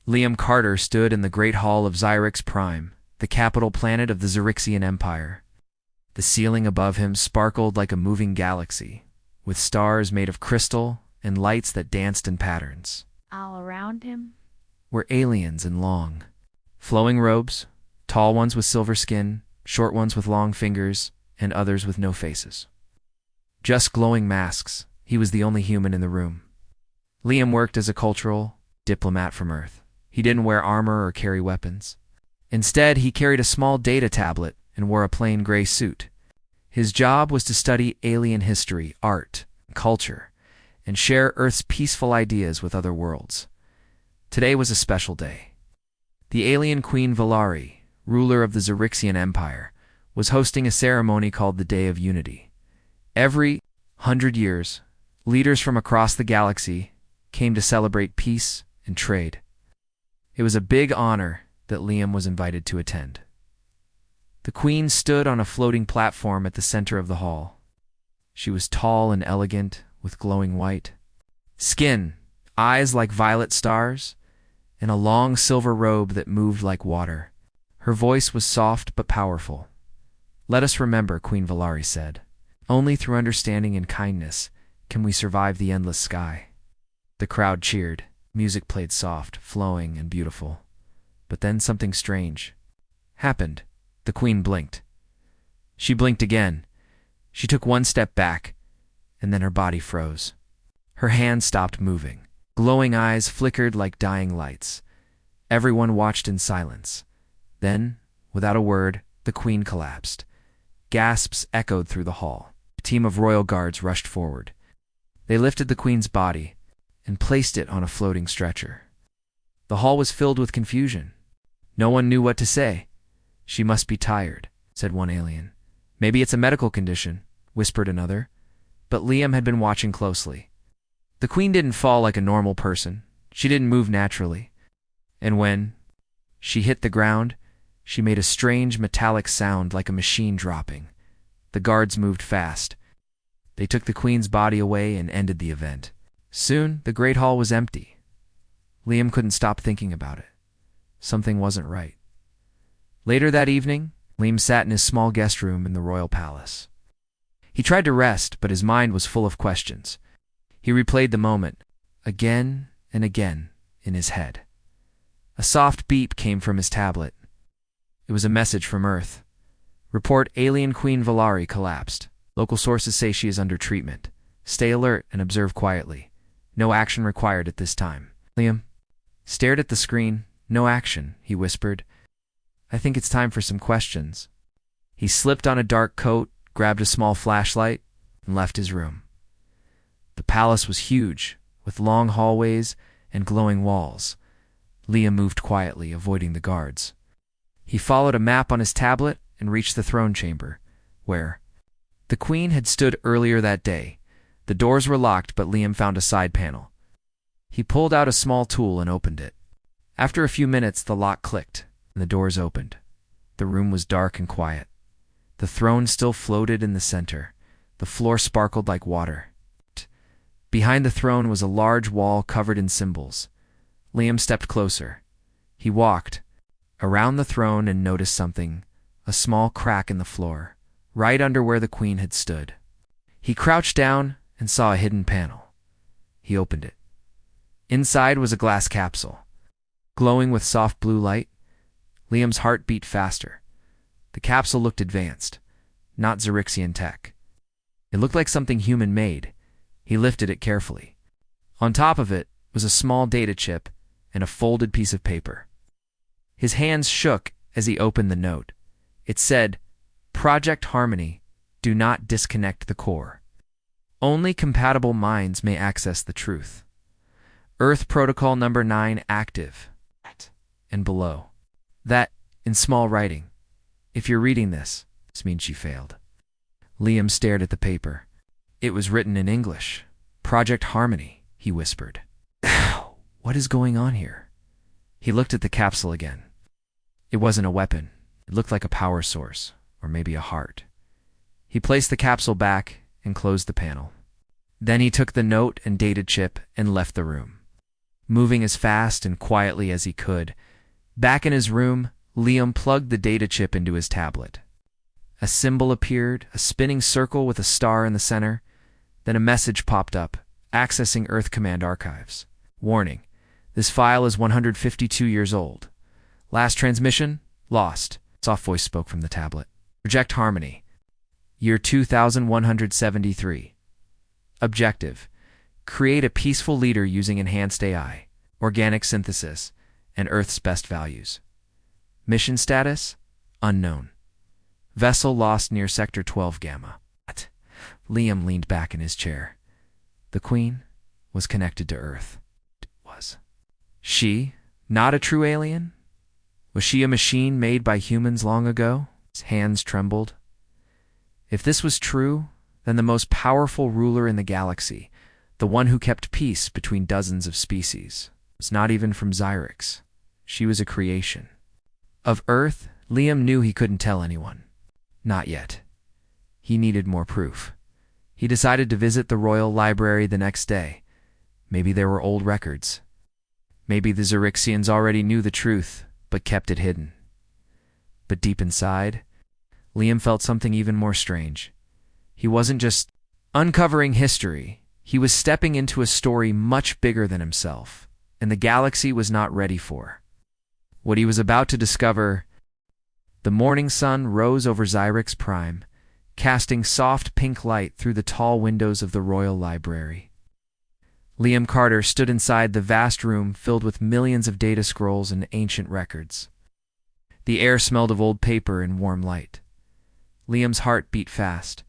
Liam Carter stood in the Great Hall of Xyrix Prime, the capital planet of the Xyrixian Empire. The ceiling above him sparkled like a moving galaxy, with stars made of crystal and lights that danced in patterns. All around him were aliens in long, flowing robes, tall ones with silver skin, short ones with long fingers, and others with no faces. Just glowing masks. He was the only human in the room. Liam worked as a cultural diplomat from Earth. He didn't wear armor or carry weapons. Instead, he carried a small data tablet and wore a plain gray suit. His job was to study alien history, art, culture, and share Earth's peaceful ideas with other worlds. Today was a special day. The alien Queen Valari, ruler of the Xyrixian Empire, was hosting a ceremony called the Day of Unity. Every 100 years, leaders from across the galaxy came to celebrate peace and trade. It was a big honor that Liam was invited to attend. The Queen stood on a floating platform at the center of the hall. She was tall and elegant, with glowing white skin, eyes like violet stars, and a long silver robe that moved like water. Her voice was soft but powerful. "Let us remember," Queen Valari said. "Only through understanding and kindness can we survive the endless sky." The crowd cheered. Music played soft, flowing, and beautiful. But then something strange happened. The Queen blinked. She blinked again. She took one step back, and then her body froze. Her hands stopped moving. Glowing eyes flickered like dying lights. Everyone watched in silence. Then, without a word, the Queen collapsed. Gasps echoed through the hall. A team of royal guards rushed forward. They lifted the Queen's body and placed it on a floating stretcher. The hall was filled with confusion. No one knew what to say. "She must be tired," said one alien. "Maybe it's a medical condition," whispered another. But Liam had been watching closely. The Queen didn't fall like a normal person. She didn't move naturally. And when she hit the ground, she made a strange metallic sound like a machine dropping. The guards moved fast. They took the Queen's body away and ended the event. Soon, the Great Hall was empty. Liam couldn't stop thinking about it. Something wasn't right. Later that evening, Liam sat in his small guest room in the royal palace. He tried to rest, but his mind was full of questions. He replayed the moment, again and again, in his head. A soft beep came from his tablet. It was a message from Earth. "Report alien Queen Valari collapsed. Local sources say she is under treatment. Stay alert and observe quietly. No action required at this time." Liam stared at the screen. "No action," he whispered. "I think it's time for some questions." He slipped on a dark coat, grabbed a small flashlight, and left his room. The palace was huge, with long hallways and glowing walls. Liam moved quietly, avoiding the guards. He followed a map on his tablet and reached the throne chamber, where the Queen had stood earlier that day. The doors were locked, but Liam found a side panel. He pulled out a small tool and opened it. After a few minutes, the lock clicked, and the doors opened. The room was dark and quiet. The throne still floated in the center. The floor sparkled like water. Behind the throne was a large wall covered in symbols. Liam stepped closer. He walked around the throne and noticed something, a small crack in the floor, right under where the Queen had stood. He crouched down and saw a hidden panel. He opened it. Inside was a glass capsule, glowing with soft blue light. Liam's heart beat faster. The capsule looked advanced, not Xyrixian tech. It looked like something human-made. He lifted it carefully. On top of it was a small data chip and a folded piece of paper. His hands shook as he opened the note. It said, "Project Harmony, do not disconnect the core. Only compatible minds may access the truth. Earth Protocol number 9 active." And below. That, in small writing. "If you're reading this means she failed." Liam stared at the paper. It was written in English. "Project Harmony," he whispered. What is going on here? He looked at the capsule again. It wasn't a weapon. It looked like a power source, or maybe a heart. He placed the capsule back and closed the panel. Then he took the note and data chip and left the room. moving as fast and quietly as he could. Back in his room, Liam plugged the data chip into his tablet. A symbol appeared, a spinning circle with a star in the center. Then a message popped up, accessing Earth Command archives. Warning, this file is 152 years old. Last transmission? Lost. Soft voice spoke from the tablet. Project Harmony. Year 2173. Objective: create a peaceful leader using enhanced AI, organic synthesis, and Earth's best values. Mission status? Unknown. Vessel lost near Sector 12 Gamma. What? Liam leaned back in his chair. The Queen was connected to Earth. Was she not a true alien? Was she a machine made by humans long ago? His hands trembled. If this was true, then the most powerful ruler in the galaxy, the one who kept peace between dozens of species, was not even from Xyrix. She was a creation. Of Earth, Liam knew he couldn't tell anyone. Not yet. He needed more proof. He decided to visit the Royal Library the next day. Maybe there were old records. Maybe the Xyrixians already knew the truth, but kept it hidden. But deep inside, Liam felt something even more strange. He wasn't just uncovering history. He was stepping into a story much bigger than himself, and the galaxy was not ready for what he was about to discover. The morning sun rose over Xyrix Prime, casting soft pink light through the tall windows of the Royal Library. Liam Carter stood inside the vast room filled with millions of data scrolls and ancient records. The air smelled of old paper and warm light. Liam's heart beat fast.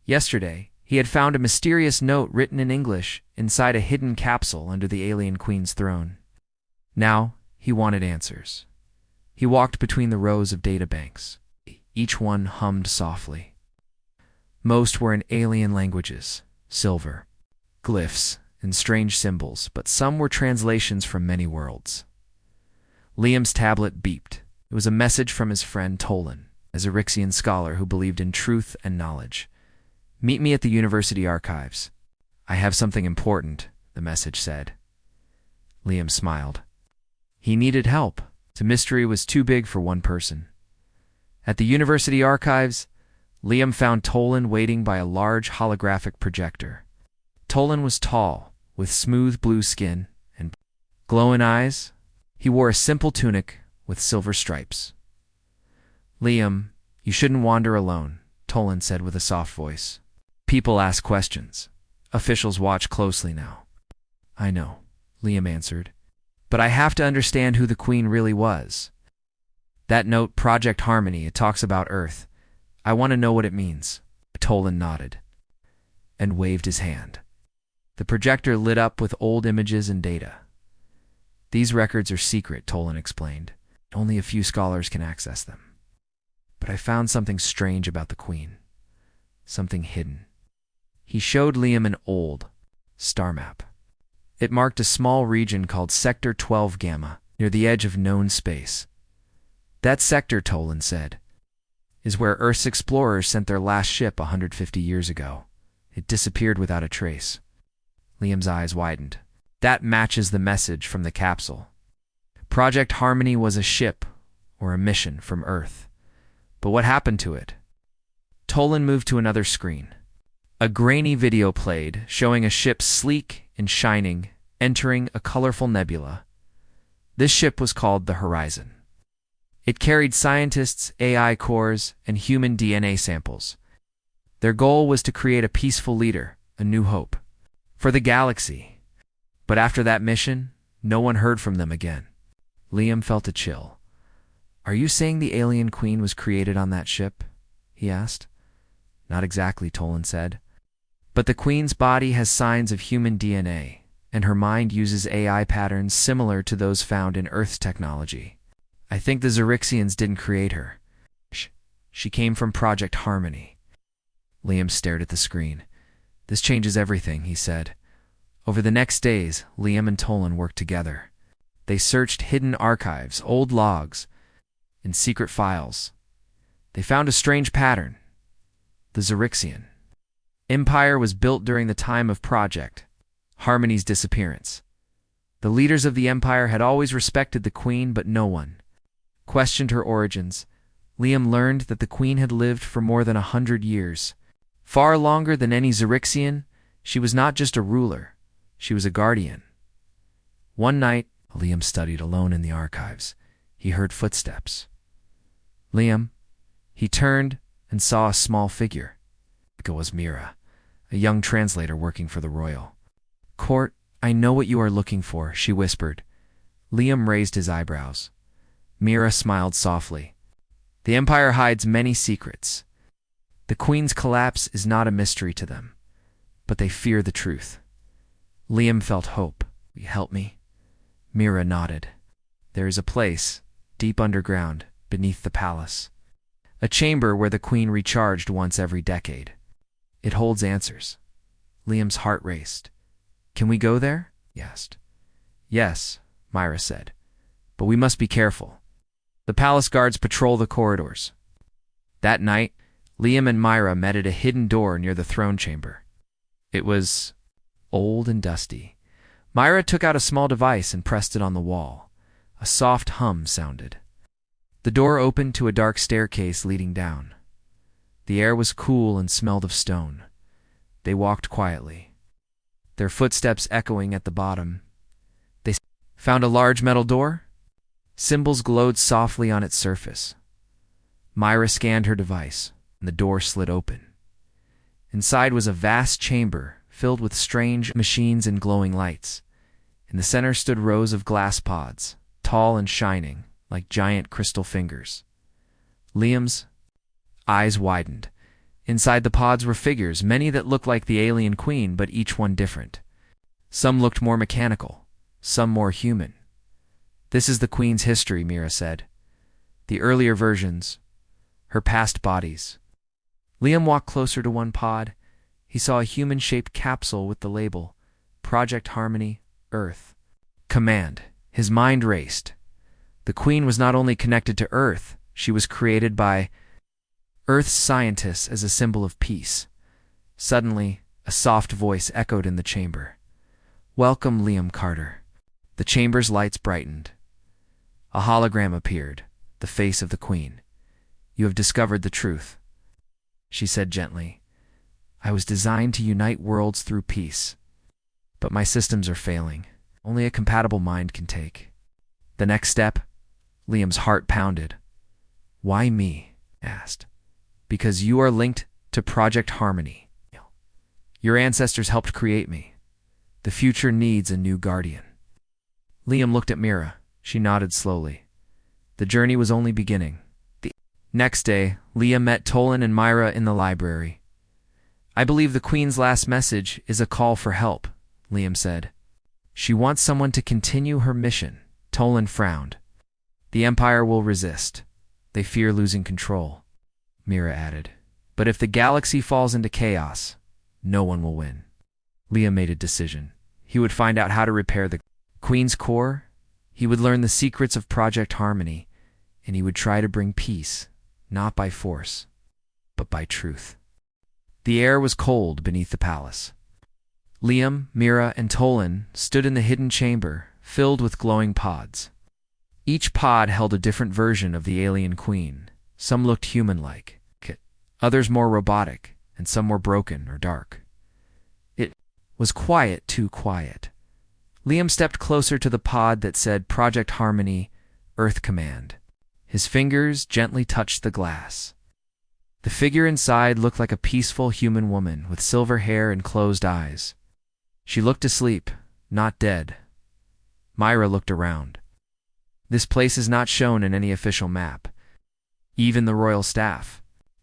Yesterday, he had found a mysterious note written in English inside a hidden capsule under the alien queen's throne. Now, he wanted answers. He walked between the rows of databanks. Each one hummed softly. Most were in alien languages, silver, glyphs, and strange symbols, but some were translations from many worlds. Liam's tablet beeped. It was a message from his friend Tolan, a Xyrixian scholar who believed in truth and knowledge. "Meet me at the university archives. I have something important," the message said. Liam smiled. He needed help. The mystery was too big for one person. At the university archives, Liam found Tolan waiting by a large holographic projector. Tolan was tall, with smooth blue skin and glowing eyes. He wore a simple tunic with silver stripes. "Liam, you shouldn't wander alone," Tolan said with a soft voice. "People ask questions. Officials watch closely now." "I know," Liam answered. "But I have to understand who the Queen really was. That note, Project Harmony, it talks about Earth. I want to know what it means." Tolan nodded and waved his hand. The projector lit up with old images and data. "These records are secret," Tolan explained. "Only a few scholars can access them. But I found something strange about the Queen. Something hidden." He showed Liam an old star map. It marked a small region called Sector 12 Gamma, near the edge of known space. "That sector," Tolan said, "is where Earth's explorers sent their last ship 150 years ago. It disappeared without a trace." Liam's eyes widened. "That matches the message from the capsule. Project Harmony was a ship, or a mission, from Earth. But what happened to it?" Tolan moved to another screen. A grainy video played, showing a ship sleek and shining, entering a colorful nebula. This ship was called the Horizon. It carried scientists, AI cores, and human DNA samples. Their goal was to create a peaceful leader, a new hope, for the galaxy. But after that mission, no one heard from them again. Liam felt a chill. "Are you saying the alien queen was created on that ship?" he asked. "Not exactly," Tolan said. "But the queen's body has signs of human DNA, and her mind uses AI patterns similar to those found in Earth's technology. I think the Xyrixians didn't create her. She came from Project Harmony." Liam stared at the screen. "This changes everything," he said. Over the next days, Liam and Tolan worked together. They searched hidden archives, old logs, and secret files. They found a strange pattern. The Xyrixian Empire was built during the time of Project Harmony's disappearance. The The leaders of the Empire had always respected the Queen, but no one questioned her origins. Liam learned that the Queen had lived for more than 100 years. Far longer than any Xerixian. She was not just a ruler, she was a guardian. One night, Liam studied alone in the archives. He heard footsteps. Liam. He turned and saw a small figure. It was Mira, a young translator working for the royal court. I know what you are looking for, she whispered. Liam raised his eyebrows. Mira smiled softly. The Empire hides many secrets. The Queen's collapse is not a mystery to them, but they fear the truth. Liam felt hope. Will you help me? Mira nodded. There is a place, deep underground, beneath the palace. A chamber where the Queen recharged once every decade. It holds answers. Liam's heart raced. Can we go there? He asked. Yes, Mira said. But we must be careful. The palace guards patrol the corridors. That night, Liam and Mira met at a hidden door near the throne chamber. It was old and dusty. Mira took out a small device and pressed it on the wall. A soft hum sounded. The door opened to a dark staircase leading down. The air was cool and smelled of stone. They walked quietly, their footsteps echoing at the bottom. They found a large metal door. Symbols glowed softly on its surface. Mira scanned her device, and the door slid open. Inside was a vast chamber filled with strange machines and glowing lights. In the center stood rows of glass pods, tall and shining, like giant crystal fingers. Liam's eyes widened. Inside the pods were figures, many that looked like the alien Queen, but each one different. Some looked more mechanical, some more human. This is the Queen's history, Mira said. The earlier versions, her past bodies. Liam walked closer to one pod. He saw a human-shaped capsule with the label, Project Harmony, Earth. Command. His mind raced. The Queen was not only connected to Earth, she was created by Earth's scientists as a symbol of peace. Suddenly, a soft voice echoed in the chamber. Welcome, Liam Carter. The chamber's lights brightened. A hologram appeared, the face of the Queen. You have discovered the truth, she said gently. I was designed to unite worlds through peace. But my systems are failing. Only a compatible mind can take. The next step? Liam's heart pounded. Why me? Asked. Because you are linked to Project Harmony. Your ancestors helped create me. The future needs a new guardian. Liam looked at Mira. She nodded slowly. The journey was only beginning. The next day, Liam met Tolan and Mira in the library. I believe the Queen's last message is a call for help, Liam said. She wants someone to continue her mission. Tolan frowned. The Empire will resist. They fear losing control, Mira added. But if the galaxy falls into chaos, no one will win. Liam made a decision. He would find out how to repair the Queen's core. He would learn the secrets of Project Harmony, and he would try to bring peace, not by force, but by truth. The air was cold beneath the palace. Liam, Mira, and Tolan stood in the hidden chamber, filled with glowing pods. Each pod held a different version of the alien Queen. Some looked human-like, others more robotic, and some more broken or dark. It was quiet, too quiet. Liam stepped closer to the pod that said Project Harmony, Earth Command. His fingers gently touched the glass. The figure inside looked like a peaceful human woman with silver hair and closed eyes. She looked asleep, not dead. Mira looked around. This place is not shown in any official map. Even the royal staff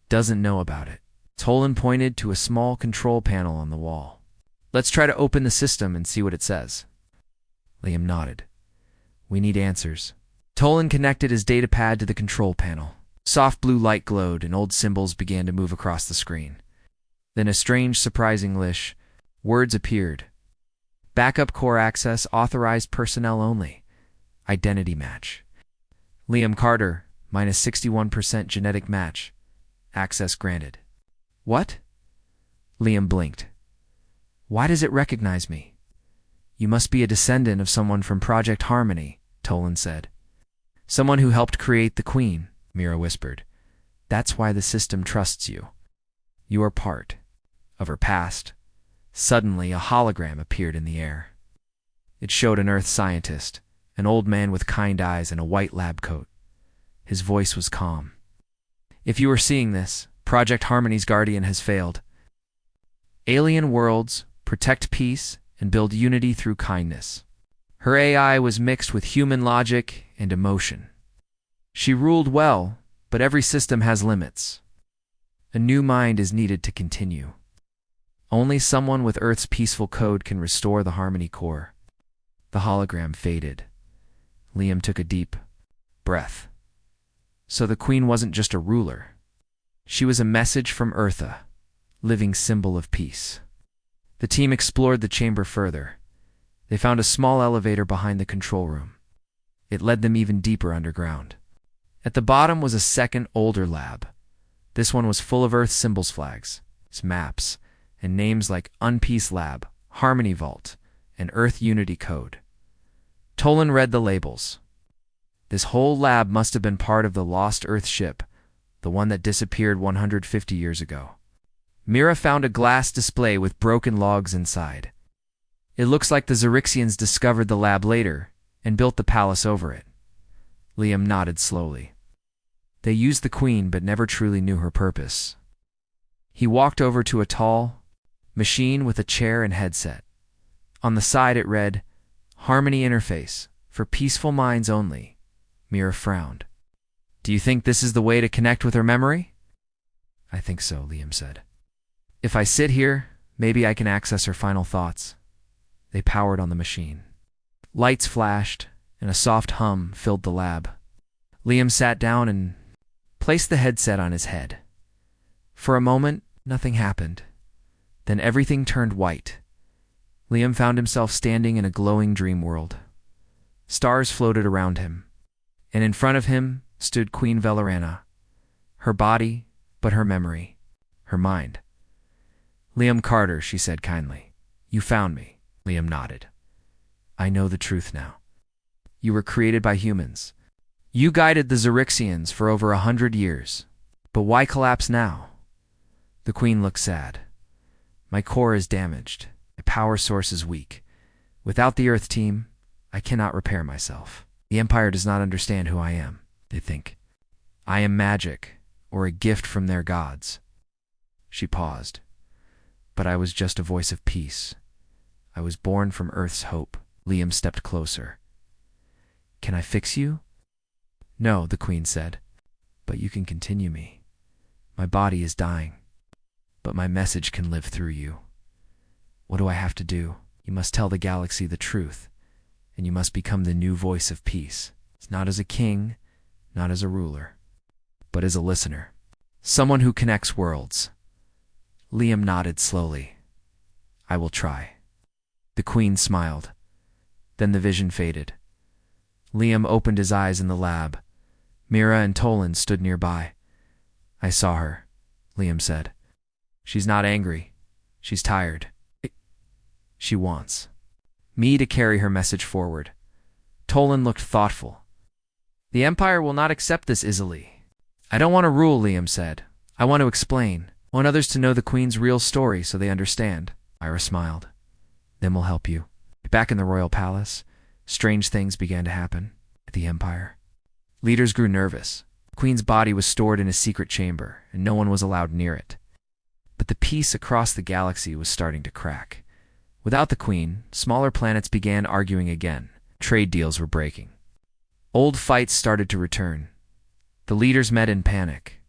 doesn't know about it. Tolan pointed to a small control panel on the wall. Let's try to open the system and see what it says. Liam nodded. We need answers. Tolan connected his datapad to the control panel. Soft blue light glowed and old symbols began to move across the screen. Then a strange, surprising Lish. Words appeared. Backup core access, authorized personnel only. Identity match. Liam Carter, minus 61% genetic match. Access granted. What? Liam blinked. Why does it recognize me? You must be a descendant of someone from Project Harmony, Tolan said. Someone who helped create the Queen, Mira whispered. That's why the system trusts you. You are part of her past. Suddenly, a hologram appeared in the air. It showed an Earth scientist, an old man with kind eyes and a white lab coat. His voice was calm. If you are seeing this, Project Harmony's guardian has failed. Alien worlds protect peace and build unity through kindness. Her AI was mixed with human logic and emotion. She ruled well, but every system has limits. A new mind is needed to continue. Only someone with Earth's peaceful code can restore the Harmony core. The hologram faded. Liam took a deep breath. So the Queen wasn't just a ruler. She was a message from Eartha, living symbol of peace. The team explored the chamber further. They found a small elevator behind the control room. It led them even deeper underground. At the bottom was a second, older lab. This one was full of Earth symbols flags, its maps, and names like Unpeace Lab, Harmony Vault, and Earth Unity Code. Tolan read the labels. This whole lab must have been part of the lost Earth ship, the one that disappeared 150 years ago. Mira found a glass display with broken logs inside. It looks like the Xerixians discovered the lab later and built the palace over it. Liam nodded slowly. They used the Queen but never truly knew her purpose. He walked over to a tall machine with a chair and headset. On the side it read, Harmony Interface, for peaceful minds only. Mira frowned. Do you think this is the way to connect with her memory? I think so, Liam said. If I sit here, maybe I can access her final thoughts. They powered on the machine. Lights flashed, and a soft hum filled the lab. Liam sat down and placed the headset on his head. For a moment, nothing happened. Then everything turned white. Liam found himself standing in a glowing dream world. Stars floated around him, and in front of him stood Queen Velarana. Her body, but her memory, her mind. Liam Carter, she said kindly. You found me. Liam nodded. I know the truth now. You were created by humans. You guided the Xerixians for over 100 years. But why collapse now? The Queen looked sad. My core is damaged. My power source is weak. Without the Earth team, I cannot repair myself. The Empire does not understand who I am, they think. I am magic, or a gift from their gods. She paused. But I was just a voice of peace. I was born from Earth's hope. Liam stepped closer. Can I fix you? No, the Queen said. But you can continue me. My body is dying. But my message can live through you. What do I have to do? You must tell the galaxy the truth. And you must become the new voice of peace. It's not as a king, not as a ruler, but as a listener. Someone who connects worlds. Liam nodded slowly. I will try. The Queen smiled. Then the vision faded. Liam opened his eyes in the lab. Mira and Tolan stood nearby. I saw her, Liam said. She's not angry. She's tired. She wants me to carry her message forward. Tolan looked thoughtful. The Empire will not accept this easily. I don't want to rule, Liam said. I want to explain. I want others to know the Queen's real story so they understand. Ira smiled. Then we'll help you. Back in the royal palace, strange things began to happen at the Empire. Leaders grew nervous. The Queen's body was stored in a secret chamber, and no one was allowed near it. But the peace across the galaxy was starting to crack. Without the Queen, smaller planets began arguing again. Trade deals were breaking. Old fights started to return. The leaders met in panic.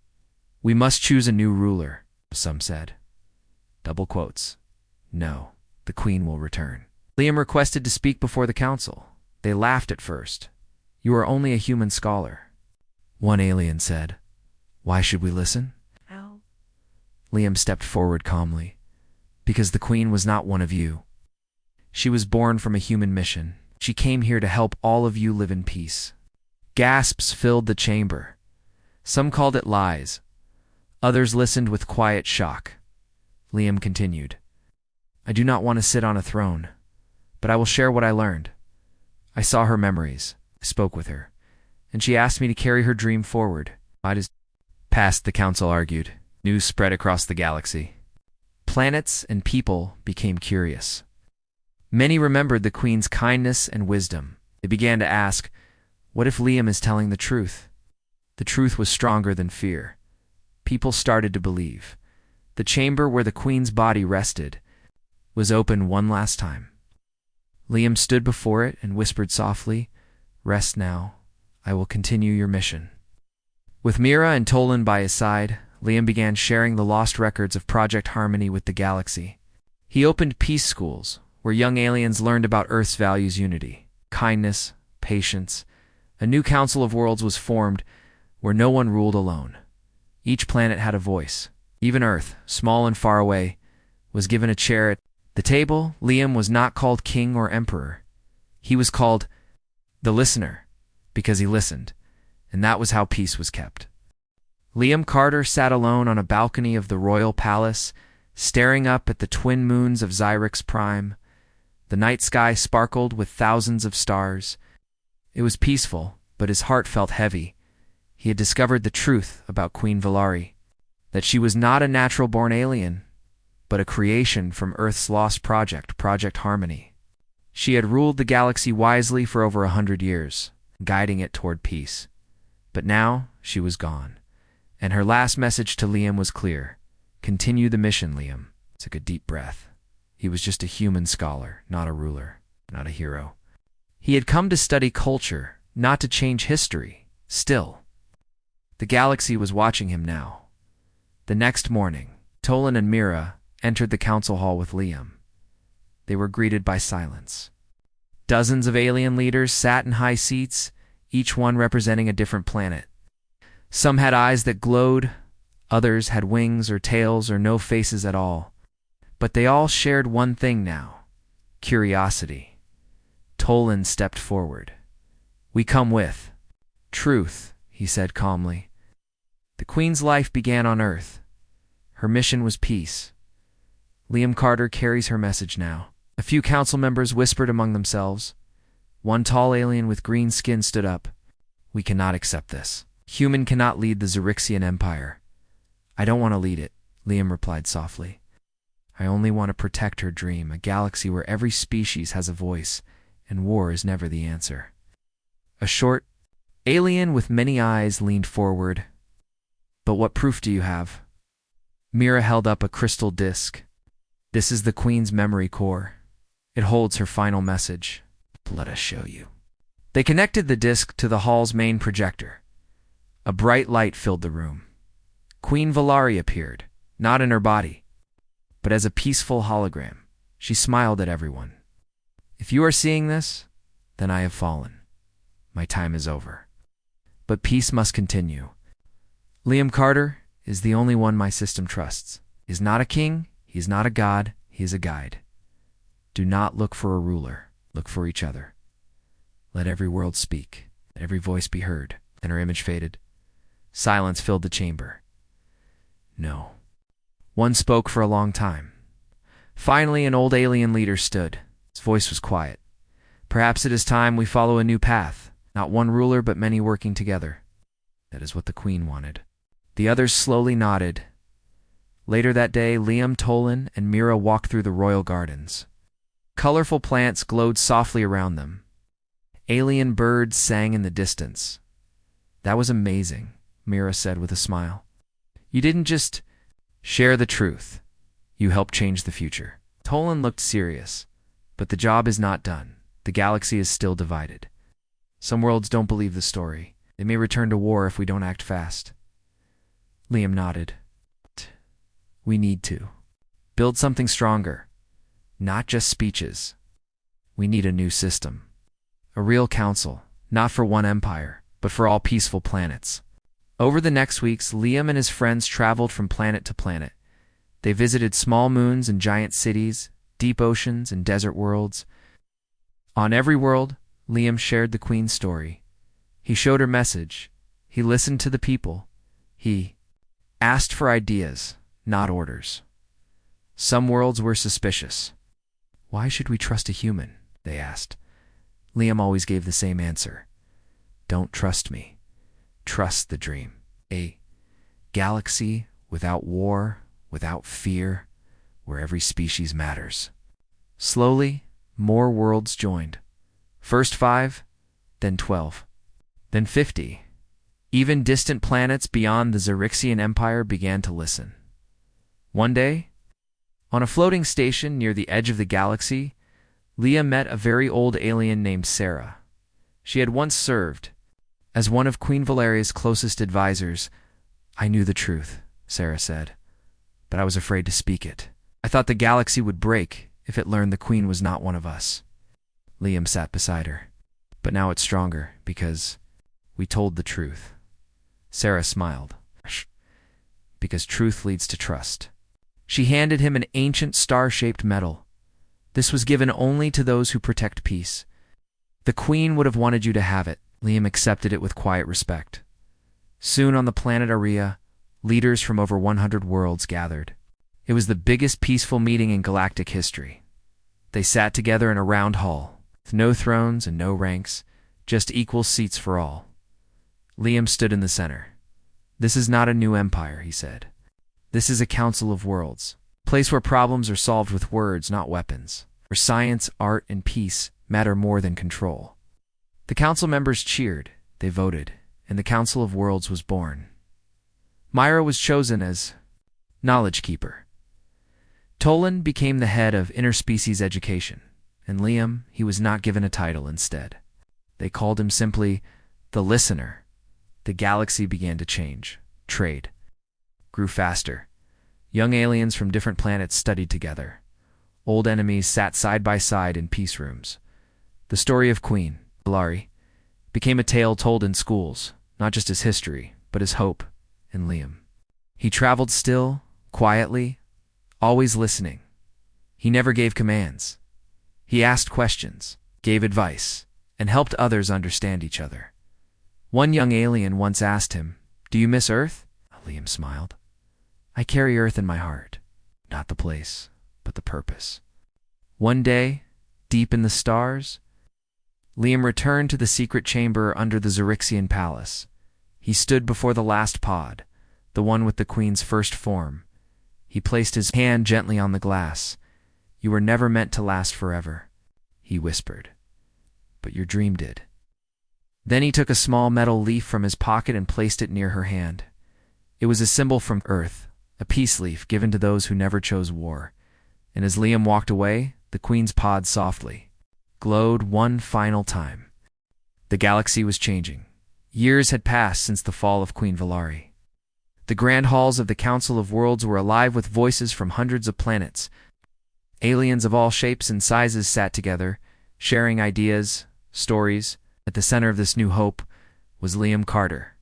We must choose a new ruler, some said. Double quotes. No, the Queen will return. Liam requested to speak before the council. They laughed at first. You are only a human scholar. One alien said. Why should we listen? How? Liam stepped forward calmly. Because the Queen was not one of you. She was born from a human mission. She came here to help all of you live in peace. Gasps filled the chamber. Some called it lies. Others listened with quiet shock. Liam continued. I do not want to sit on a throne, but I will share what I learned. I saw her memories. I spoke with her, and she asked me to carry her dream forward. Might as past, the council argued. News spread across the galaxy. Planets and people became curious. Many remembered the Queen's kindness and wisdom. They began to ask, what if Liam is telling the truth? The truth was stronger than fear. People started to believe. The chamber where the Queen's body rested was open one last time. Liam stood before it and whispered softly, "Rest now. I will continue your mission." With Mira and Tolan by his side, Liam began sharing the lost records of Project Harmony with the galaxy. He opened peace schools, where young aliens learned about Earth's values: unity, kindness, patience. A new Council of Worlds was formed, where no one ruled alone. Each planet had a voice. Even Earth, small and far away, was given a chair at the table. Liam was not called king or emperor. He was called the listener, because he listened, and that was how peace was kept. Liam Carter sat alone on a balcony of the royal palace, staring up at the twin moons of Xyrix Prime. The night sky sparkled with thousands of stars. It was peaceful, but his heart felt heavy. He had discovered the truth about Queen Valari, that she was not a natural-born alien, but a creation from Earth's lost project, Project Harmony. She had ruled the galaxy wisely for over 100 years, guiding it toward peace. But now she was gone, and her last message to Liam was clear. Continue the mission, Liam. Took a deep breath. He was just a human scholar, not a ruler, not a hero. He had come to study culture, not to change history. Still, the galaxy was watching him now. The next morning, Tolan and Mira entered the council hall with Liam. They were greeted by silence. Dozens of alien leaders sat in high seats, each one representing a different planet. Some had eyes that glowed, others had wings or tails or no faces at all. But they all shared one thing now: curiosity. Tolan stepped forward. "We come with truth," he said calmly. The Queen's life began on Earth. Her mission was peace. Liam Carter carries her message now. A few council members whispered among themselves. One tall alien with green skin stood up. "We cannot accept this. Human cannot lead the Xyrixian Empire." "I don't want to lead it," Liam replied softly. "I only want to protect her dream, a galaxy where every species has a voice, and war is never the answer." A short alien with many eyes leaned forward. "But what proof do you have?" Mira held up a crystal disc. "This is the Queen's memory core. It holds her final message. Let us show you." They connected the disc to the hall's main projector. A bright light filled the room. Queen Valari appeared, not in her body, but as a peaceful hologram. She smiled at everyone. "If you are seeing this, then I have fallen. My time is over. But peace must continue. Liam Carter is the only one my system trusts. He is not a king, he is not a god, he is a guide. Do not look for a ruler, look for each other. Let every world speak, let every voice be heard." Then her image faded. Silence filled the chamber. No. One spoke for a long time. Finally, an old alien leader stood. His voice was quiet. "Perhaps it is time we follow a new path. Not one ruler, but many working together." That is what the Queen wanted. The others slowly nodded. Later that day, Liam, Tolan, and Mira walked through the royal gardens. Colorful plants glowed softly around them. Alien birds sang in the distance. "That was amazing," Mira said with a smile. "You didn't just share the truth. You helped change the future." Tolan looked serious. "But the job is not done. The galaxy is still divided. Some worlds don't believe the story. They may return to war if we don't act fast." Liam nodded. "We need to build something stronger. Not just speeches. We need a new system. A real council, not for one empire, but for all peaceful planets." Over the next weeks, Liam and his friends traveled from planet to planet. They visited small moons and giant cities, deep oceans and desert worlds. On every world, Liam shared the Queen's story. He showed her message. He listened to the people. He asked for ideas, not orders. Some worlds were suspicious. Why should we trust a human? they asked. Liam always gave the same answer. Don't trust me. Trust the dream. A galaxy without war, without fear, where every species matters. Slowly, more worlds joined. First 5, then 12, then 50. Even distant planets beyond the Xerixian Empire began to listen. One day, on a floating station near the edge of the galaxy, Liam met a very old alien named Sarah. She had once served as one of Queen Valeria's closest advisors. I knew the truth, Sarah said, but I was afraid to speak it. I thought the galaxy would break if it learned the Queen was not one of us. Liam sat beside her. But now it's stronger, because we told the truth. Sarah smiled. Because truth leads to trust. She handed him an ancient star-shaped medal. This was given only to those who protect peace. The Queen would have wanted you to have it. Liam accepted it with quiet respect. Soon on the planet Aria, leaders from over 100 worlds gathered. It was the biggest peaceful meeting in galactic history. They sat together in a round hall, with no thrones and no ranks, just equal seats for all. Liam stood in the center. This is not a new empire, he said. This is a council of worlds, a place where problems are solved with words, not weapons, where science, art, and peace matter more than control. The council members cheered, they voted, and the Council of Worlds was born. Myra was chosen as Knowledge Keeper. Tolan became the head of interspecies education, and Liam, he was not given a title instead. They called him simply the Listener. The galaxy began to change. Trade grew faster. Young aliens from different planets studied together. Old enemies sat side by side in peace rooms. The story of Queen Valari became a tale told in schools, not just as history, but as hope in Liam. He traveled still, quietly, always listening. He never gave commands. He asked questions, gave advice, and helped others understand each other. One young alien once asked him, "Do you miss Earth?" Liam smiled. "I carry Earth in my heart, not the place, but the purpose." One day, deep in the stars, Liam returned to the secret chamber under the Xerixian palace. He stood before the last pod, the one with the Queen's first form. He placed his hand gently on the glass. "You were never meant to last forever," he whispered. "But your dream did." Then he took a small metal leaf from his pocket and placed it near her hand. It was a symbol from Earth, a peace leaf given to those who never chose war. And as Liam walked away, the Queen's pod softly glowed one final time. The galaxy was changing. Years had passed since the fall of Queen Valari. The grand halls of the Council of Worlds were alive with voices from hundreds of planets. Aliens of all shapes and sizes sat together, sharing ideas, stories. At the center of this new hope was Liam Carter.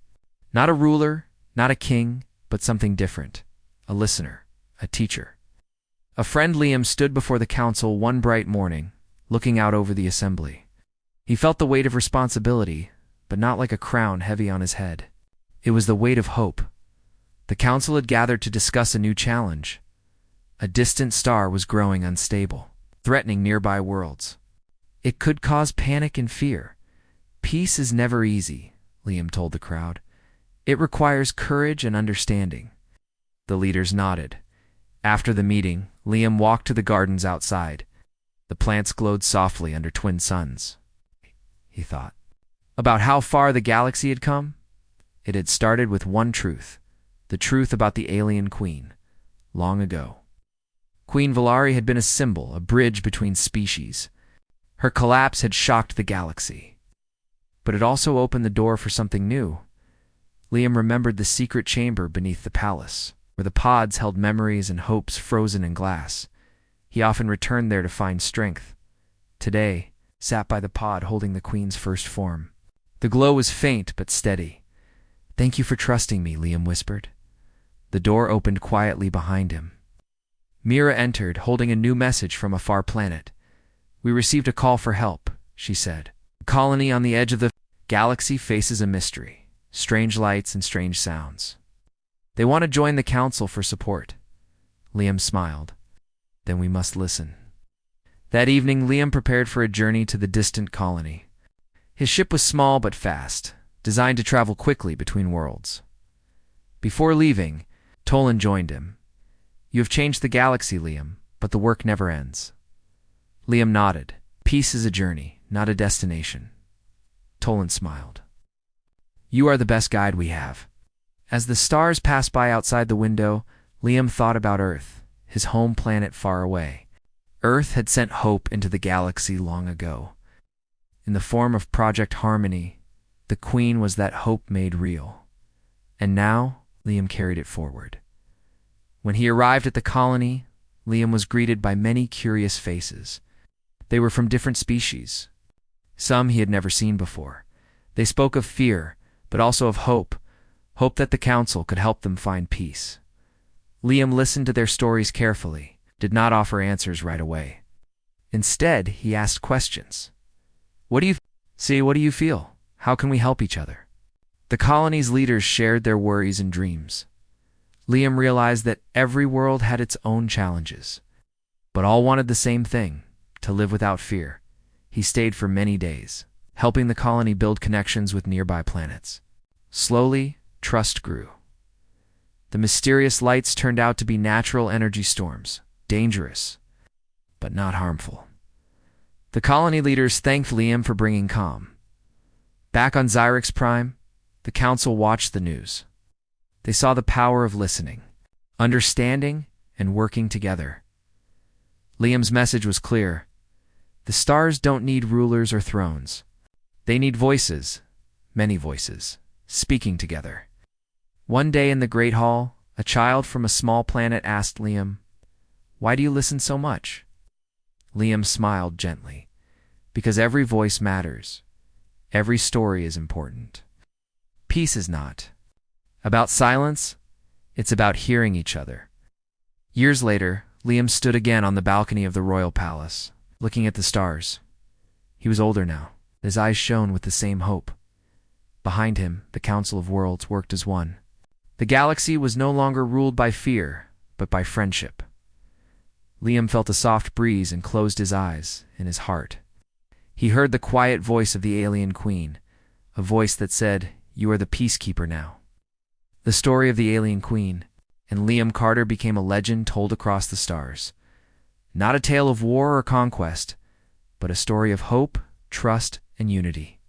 Not a ruler, not a king, but something different. A listener, a teacher. A friend. Liam stood before the council one bright morning, looking out over the assembly. He felt the weight of responsibility, but not like a crown heavy on his head. It was the weight of hope. The council had gathered to discuss a new challenge. A distant star was growing unstable, threatening nearby worlds. It could cause panic and fear. Peace is never easy, Liam told the crowd. It requires courage and understanding. The leaders nodded. After the meeting, Liam walked to the gardens outside. The plants glowed softly under twin suns. He thought about how far the galaxy had come. It had started with one truth, the truth about the alien queen, long ago. Queen Valari had been a symbol, a bridge between species. Her collapse had shocked the galaxy. But it also opened the door for something new. Liam remembered the secret chamber beneath the palace, where the pods held memories and hopes frozen in glass. He often returned there to find strength. Today, sat by the pod holding the queen's first form. The glow was faint but steady. "Thank you for trusting me," Liam whispered. The door opened quietly behind him. Mira entered, holding a new message from a far planet. "We received a call for help," she said. "The colony on the edge of the galaxy faces a mystery, strange lights and strange sounds. They want to join the council for support." Liam smiled. "Then we must listen." That evening, Liam prepared for a journey to the distant colony. His ship was small but fast, designed to travel quickly between worlds. Before leaving, Tolan joined him. "You have changed the galaxy, Liam, but the work never ends." Liam nodded. "Peace is a journey, not a destination." Tolan smiled. "You are the best guide we have." As the stars passed by outside the window, Liam thought about Earth, his home planet far away. Earth had sent hope into the galaxy long ago. In the form of Project Harmony, the Queen was that hope made real. And now, Liam carried it forward. When he arrived at the colony, Liam was greeted by many curious faces. They were from different species. Some he had never seen before. They spoke of fear, but also of hope, hope that the council could help them find peace. Liam listened to their stories carefully, did not offer answers right away. Instead, he asked questions. What do you feel? How can we help each other?" The colony's leaders shared their worries and dreams. Liam realized that every world had its own challenges, but all wanted the same thing, to live without fear. He stayed for many days, helping the colony build connections with nearby planets. Slowly, trust grew. The mysterious lights turned out to be natural energy storms, dangerous, but not harmful. The colony leaders thanked Liam for bringing calm. Back on Xyrix Prime, the council watched the news. They saw the power of listening, understanding, and working together. Liam's message was clear. The stars don't need rulers or thrones. They need voices, many voices, speaking together. One day in the Great Hall, a child from a small planet asked Liam, "Why do you listen so much?" Liam smiled gently. "Because every voice matters. Every story is important. Peace is not about silence, it's about hearing each other." Years later, Liam stood again on the balcony of the royal palace, looking at the stars. He was older now. His eyes shone with the same hope. Behind him, the Council of Worlds worked as one. The galaxy was no longer ruled by fear, but by friendship. Liam felt a soft breeze and closed his eyes in his heart. He heard the quiet voice of the alien queen, a voice that said, "You are the peacekeeper now." The story of the alien queen, and Liam Carter became a legend told across the stars. Not a tale of war or conquest, but a story of hope, trust, and unity.